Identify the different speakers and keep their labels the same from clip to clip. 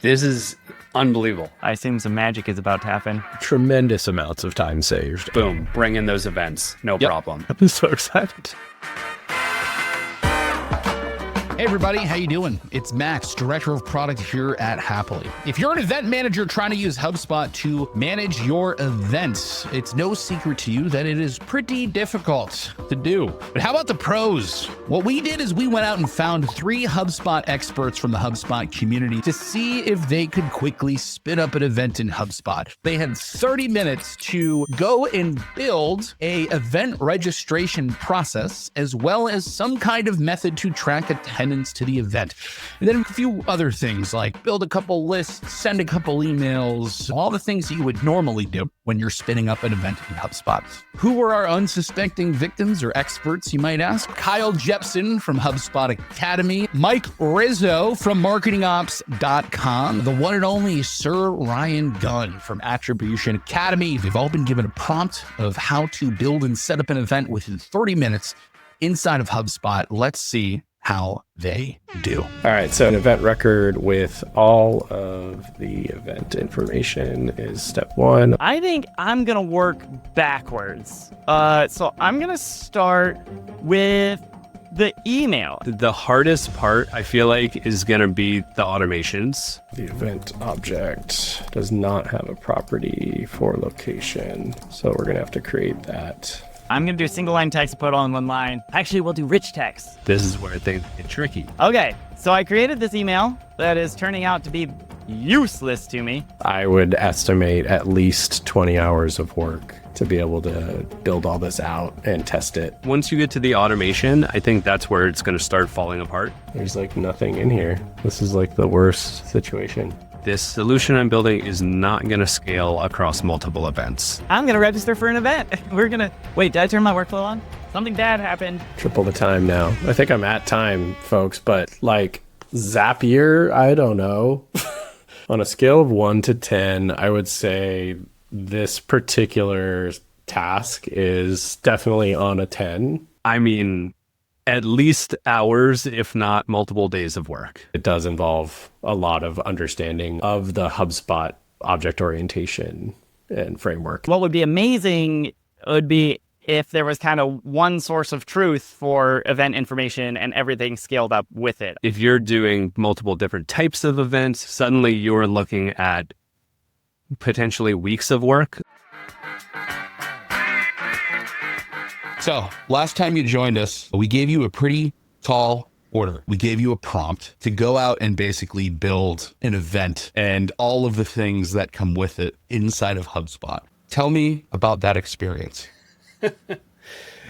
Speaker 1: This is unbelievable.
Speaker 2: I assume some magic is about to happen.
Speaker 3: Tremendous amounts of time saved.
Speaker 1: Boom. Bring in those events. No problem.
Speaker 3: I'm so excited.
Speaker 4: Hey everybody, how you doing? It's Max, Director of Product here at Happily. If you're an event manager trying to use HubSpot to manage your events, it's no secret to you that it is pretty difficult to do. But how about the pros? What we did is we went out and found 3 HubSpot experts from the HubSpot community to see if they could quickly spin up an event in HubSpot. They had 30 minutes to go and build a event registration process, as well as some kind of method to track attendance to the event. And then a few other things like build a couple lists, send a couple emails, all the things that you would normally do when you're spinning up an event in HubSpot. Who were our unsuspecting victims or experts, you might ask? Kyle Jepson from HubSpot Academy, Mike Rizzo from marketingops.com, the one and only Sir Ryan Gunn from Attribution Academy. They've all been given a prompt of how to build and set up an event within 30 minutes inside of HubSpot. Let's see how they do.
Speaker 3: All right, so an event record with all of the event information is step 1.
Speaker 2: I think I'm going to work backwards. So I'm going to start with the email.
Speaker 1: The hardest part, I feel like, is going to be the automations.
Speaker 3: The event object does not have a property for location, so we're going to have to create that.
Speaker 2: I'm going to do single line text, put on one line. Actually, we'll do rich text.
Speaker 1: This is where things get tricky.
Speaker 2: Okay, so I created this email that is turning out to be useless to me.
Speaker 3: I would estimate at least 20 hours of work to be able to build all this out and test it.
Speaker 1: Once you get to the automation, I think that's where it's going to start falling apart.
Speaker 3: There's like nothing in here. This is like the worst situation.
Speaker 1: This solution I'm building is not going to scale across multiple events.
Speaker 2: I'm going to register for an event. We're going to... Wait, did I turn my workflow on? Something bad happened.
Speaker 3: Triple the time now. I think I'm at time, folks, but like Zapier, I don't know. On a scale of 1 to 10, I would say this particular task is definitely on a 10.
Speaker 1: I mean, at least hours, if not multiple days of work.
Speaker 3: It does involve a lot of understanding of the HubSpot object orientation and framework.
Speaker 2: What would be amazing would be if there was kind of one source of truth for event information and everything scaled up with it.
Speaker 1: If you're doing multiple different types of events, suddenly you're looking at potentially weeks of work.
Speaker 4: So last time you joined us, we gave you a pretty tall order. We gave you a prompt to go out and basically build an event and all of the things that come with it inside of HubSpot. Tell me about that experience.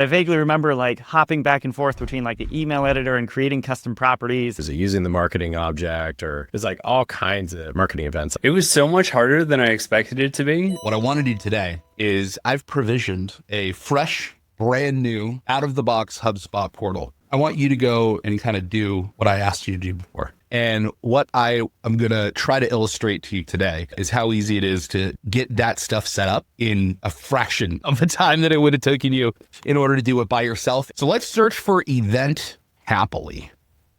Speaker 2: I vaguely remember like hopping back and forth between like the email editor and creating custom properties.
Speaker 3: Is it using the marketing object, or there's like all kinds of marketing events?
Speaker 1: It was so much harder than I expected it to be.
Speaker 4: What I want to do today is I've provisioned a fresh, brand new, out-of-the-box HubSpot portal. I want you to go and kind of do what I asked you to do before. And what I am going to try to illustrate to you today is how easy it is to get that stuff set up in a fraction of the time that it would have taken you in order to do it by yourself. So let's search for event happily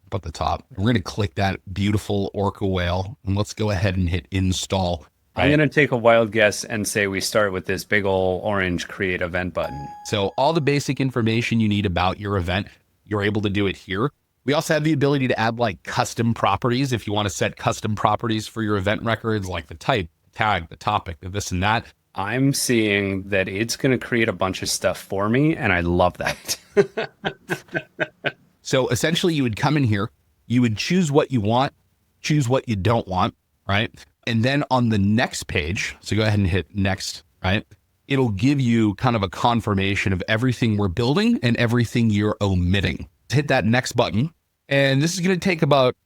Speaker 4: up at the top. We're going to click that beautiful orca whale and let's go ahead and hit install.
Speaker 1: I'm going to take a wild guess and say we start with this big ol' orange create event button.
Speaker 4: So all the basic information you need about your event, you're able to do it here. We also have the ability to add like custom properties if you want to set custom properties for your event records, like the type, the tag, the topic, the this and that.
Speaker 1: I'm seeing that it's going to create a bunch of stuff for me, and I love that.
Speaker 4: So essentially you would come in here, you would choose what you want, choose what you don't want, right? And then on the next page, so go ahead and hit next, right? It'll give you kind of a confirmation of everything we're building and everything you're omitting. Hit that next button. And this is going to take about,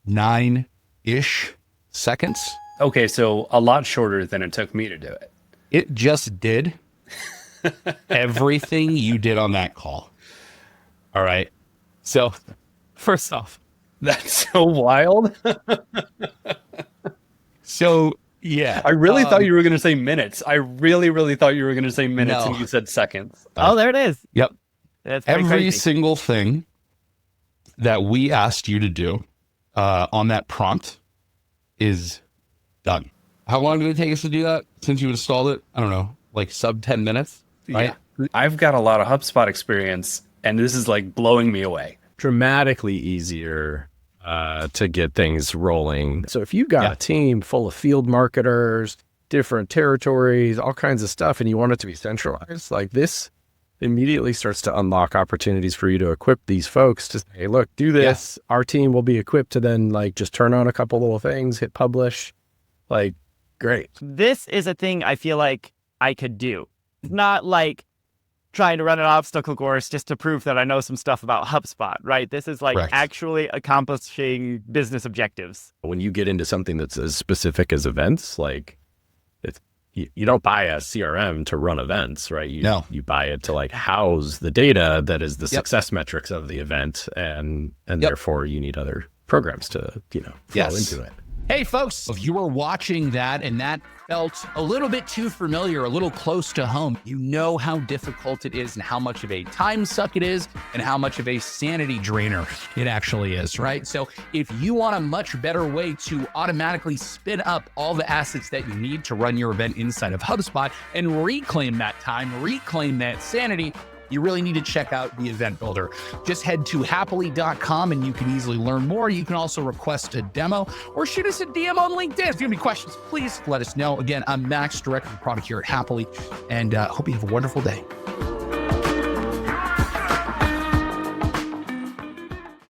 Speaker 4: 9-ish seconds.
Speaker 1: Okay, so a lot shorter than it took me to do it.
Speaker 4: It just did everything you did on that call. All right. So first off,
Speaker 1: That's so wild.
Speaker 4: so yeah.
Speaker 1: I really thought you were going to say minutes. I really thought you were going to say minutes,
Speaker 4: No.
Speaker 1: and you said seconds.
Speaker 2: Oh, there it is.
Speaker 4: Yep.
Speaker 2: That's pretty
Speaker 4: Every
Speaker 2: crazy.
Speaker 4: single thing that we asked you to do, on that prompt is done. How long did it take us to do that since you installed it? I don't know, like sub 10 minutes, right?
Speaker 1: Yeah. I've got a lot of HubSpot experience, and this is like blowing me away.
Speaker 3: Dramatically easier to get things rolling. So if you've got a team full of field marketers, different territories, all kinds of stuff, and you want it to be centralized, like this immediately starts to unlock opportunities for you to equip these folks to say, hey, look, do this. Yeah. Our team will be equipped to then like just turn on a couple little things, hit publish. Like, great.
Speaker 2: This is a thing I feel like I could do. It's not like trying to run an obstacle course just to prove that I know some stuff about HubSpot, right? This is like actually accomplishing business objectives.
Speaker 3: When you get into something that's as specific as events, like you don't buy a CRM to run events, right? You buy it to like house the data that is the success metrics of the event, and therefore you need other programs to, flow into it.
Speaker 4: Hey folks, if you were watching that and that felt a little bit too familiar, a little close to home, you know how difficult it is and how much of a time suck it is and how much of a sanity drainer it actually is, right? So if you want a much better way to automatically spin up all the assets that you need to run your event inside of HubSpot and reclaim that time, reclaim that sanity, you really need to check out the event builder. Just head to hapily.com and you can easily learn more. You can also request a demo or shoot us a DM on LinkedIn. If you have any questions, please let us know. Again, I'm Max, Director of Product here at Hapily, and hope you have a wonderful day.